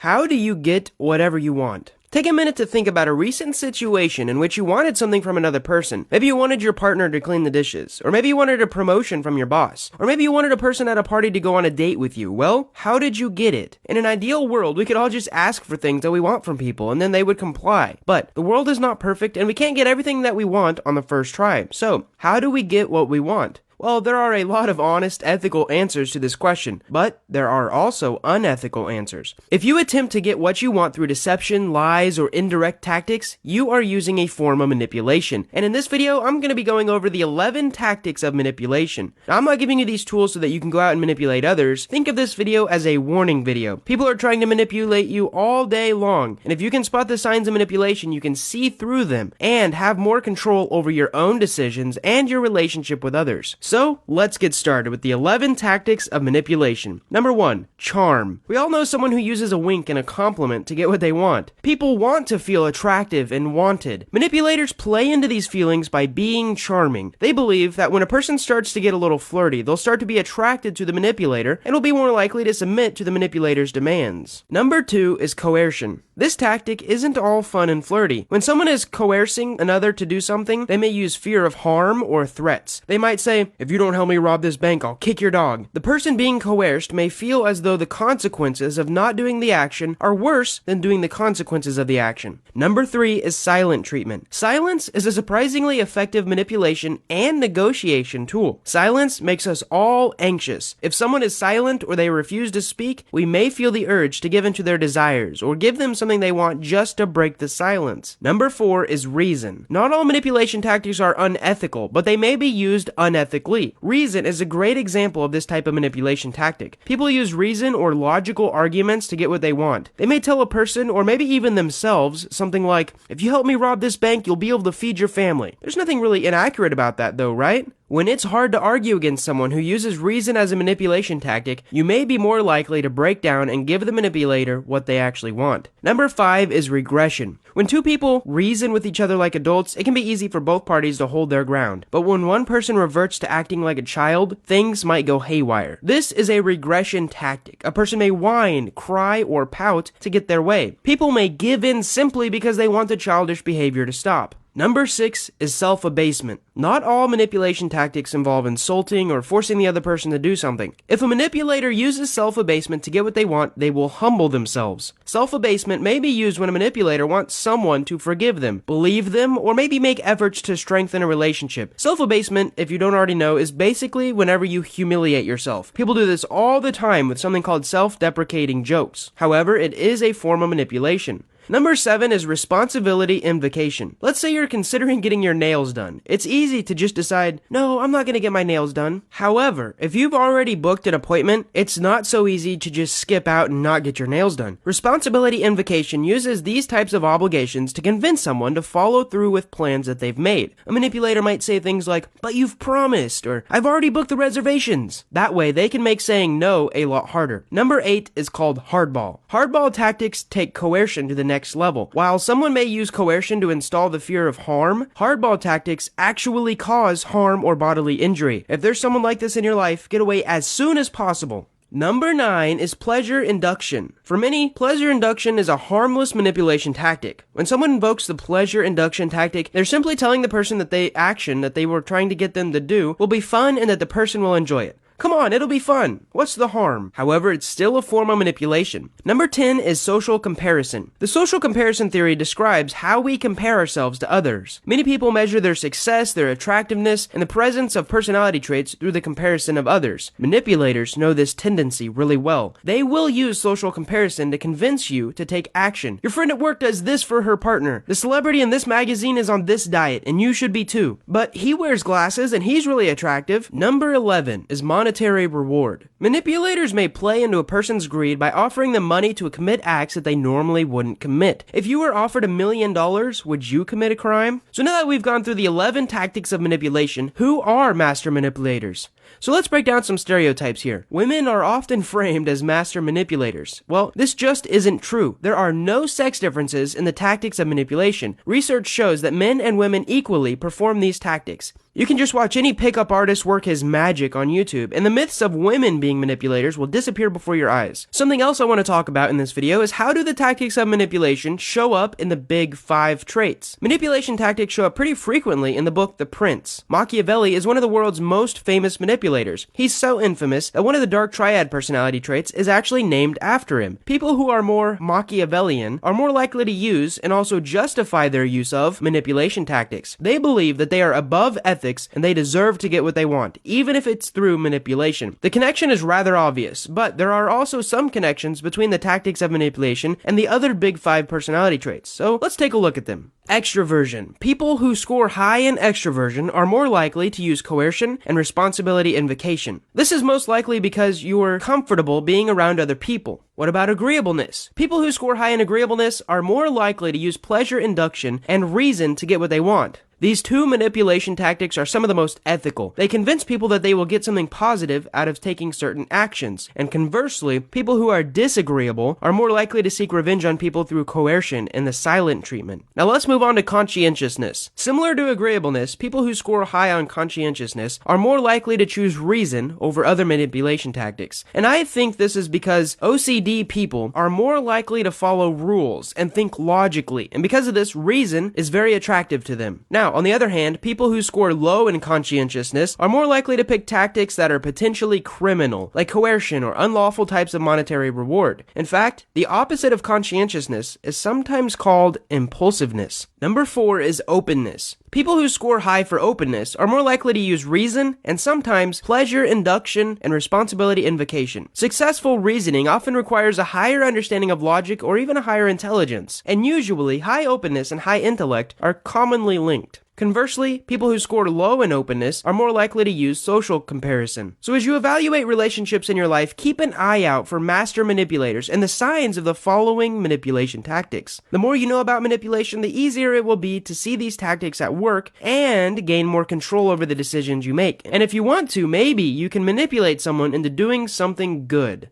How do you get whatever you want? Take a minute to think about a recent situation in which you wanted something from another person. Maybe you wanted your partner to clean the dishes, or maybe you wanted a promotion from your boss, or maybe you wanted a person at a party to go on a date with you. Well, how did you get it? In an ideal world, we could all just ask for things that we want from people, and then they would comply. But the world is not perfect, and we can't get everything that we want on the first try. So, how do we get what we want? Well, there are a lot of honest, ethical answers to this question, but there are also unethical answers. If you attempt to get what you want through deception, lies, or indirect tactics, you are using a form of manipulation. And in this video, I'm going to be going over the 11 tactics of manipulation. Now, I'm not giving you these tools so that you can go out and manipulate others. Think of this video as a warning video. People are trying to manipulate you all day long, and if you can spot the signs of manipulation, you can see through them and have more control over your own decisions and your relationship with others. So, let's get started with the 11 tactics of manipulation. Number 1, charm. We all know someone who uses a wink and a compliment to get what they want. People want to feel attractive and wanted. Manipulators play into these feelings by being charming. They believe that when a person starts to get a little flirty, they'll start to be attracted to the manipulator and will be more likely to submit to the manipulator's demands. Number 2 is coercion. This tactic isn't all fun and flirty. When someone is coercing another to do something, they may use fear of harm or threats. They might say, "If you don't help me rob this bank, I'll kick your dog." The person being coerced may feel as though the consequences of not doing the action are worse than doing the consequences of the action. Number 3 is silent treatment. Silence is a surprisingly effective manipulation and negotiation tool. Silence makes us all anxious. If someone is silent or they refuse to speak, we may feel the urge to give in to their desires or give them something they want just to break the silence. Number 4 is reason. Not all manipulation tactics are unethical, but they may be used unethically. Reason is a great example of this type of manipulation tactic. People use reason or logical arguments to get what they want. They may tell a person, or maybe even themselves, something like, "If you help me rob this bank, you'll be able to feed your family." There's nothing really inaccurate about that though, right? When it's hard to argue against someone who uses reason as a manipulation tactic, you may be more likely to break down and give the manipulator what they actually want. Number 5 is regression. When two people reason with each other like adults, it can be easy for both parties to hold their ground. But when one person reverts to acting like a child, things might go haywire. This is a regression tactic. A person may whine, cry, or pout to get their way. People may give in simply because they want the childish behavior to stop. Number 6 is self-abasement. Not all manipulation tactics involve insulting or forcing the other person to do something. If a manipulator uses self-abasement to get what they want, they will humble themselves. Self-abasement may be used when a manipulator wants someone to forgive them, believe them, or maybe make efforts to strengthen a relationship. Self-abasement, if you don't already know, is basically whenever you humiliate yourself. People do this all the time with something called self-deprecating jokes. However, it is a form of manipulation. Number 7 is responsibility invocation. Let's say you're considering getting your nails done. It's easy to just decide, "No, I'm not going to get my nails done." However, if you've already booked an appointment, it's not so easy to just skip out and not get your nails done. Responsibility invocation uses these types of obligations to convince someone to follow through with plans that they've made. A manipulator might say things like, "But you've promised," or "I've already booked the reservations." That way, they can make saying no a lot harder. Number 8 is called hardball. Hardball tactics take coercion to the next level. While someone may use coercion to install the fear of harm, hardball tactics actually cause harm or bodily injury. If there's someone like this in your life, get away as soon as possible. Number 9 is pleasure induction. For many, pleasure induction is a harmless manipulation tactic. When someone invokes the pleasure induction tactic, they're simply telling the person that the action that they were trying to get them to do will be fun and that the person will enjoy it. Come on, it'll be fun. What's the harm? However, it's still a form of manipulation. Number 10 is social comparison. The social comparison theory describes how we compare ourselves to others. Many people measure their success, their attractiveness, and the presence of personality traits through the comparison of others. Manipulators know this tendency really well. They will use social comparison to convince you to take action. Your friend at work does this for her partner. The celebrity in this magazine is on this diet, and you should be too. But he wears glasses, and he's really attractive. Number 11 is monetary reward. Manipulators may play into a person's greed by offering them money to commit acts that they normally wouldn't commit. If you were offered $1 million, would you commit a crime? So now that we've gone through the 11 tactics of manipulation, who are master manipulators? So let's break down some stereotypes here. Women are often framed as master manipulators. Well, this just isn't true. There are no sex differences in the tactics of manipulation. Research shows that men and women equally perform these tactics. You can just watch any pickup artist work his magic on YouTube, and the myths of women being manipulators will disappear before your eyes. Something else I want to talk about in this video is how do the tactics of manipulation show up in the big 5 traits. Manipulation tactics show up pretty frequently in the book The Prince. Machiavelli is one of the world's most famous manipulators. He's so infamous that one of the dark triad personality traits is actually named after him. People who are more Machiavellian are more likely to use and also justify their use of manipulation tactics. They believe that they are above ethics and they deserve to get what they want, even if it's through manipulation. The connection is rather obvious, but there are also some connections between the tactics of manipulation and the other big 5 personality traits, so let's take a look at them. Extroversion. People who score high in extroversion are more likely to use coercion and responsibility invocation. This is most likely because you're comfortable being around other people. What about agreeableness? People who score high in agreeableness are more likely to use pleasure induction and reason to get what they want. These 2 manipulation tactics are some of the most ethical. They convince people that they will get something positive out of taking certain actions. And conversely, people who are disagreeable are more likely to seek revenge on people through coercion and the silent treatment. Now let's move on to conscientiousness. Similar to agreeableness, people who score high on conscientiousness are more likely to choose reason over other manipulation tactics. And I think this is because OCD people are more likely to follow rules and think logically. And because of this, reason is very attractive to them. Now, on the other hand, people who score low in conscientiousness are more likely to pick tactics that are potentially criminal, like coercion or unlawful types of monetary reward. In fact, the opposite of conscientiousness is sometimes called impulsiveness. Number 4 is openness. People who score high for openness are more likely to use reason and sometimes pleasure induction and responsibility invocation. Successful reasoning often requires a higher understanding of logic or even a higher intelligence, and usually high openness and high intellect are commonly linked. Conversely, people who score low in openness are more likely to use social comparison. So as you evaluate relationships in your life, keep an eye out for master manipulators and the signs of the following manipulation tactics. The more you know about manipulation, the easier it will be to see these tactics at work and gain more control over the decisions you make. And if you want to, maybe you can manipulate someone into doing something good.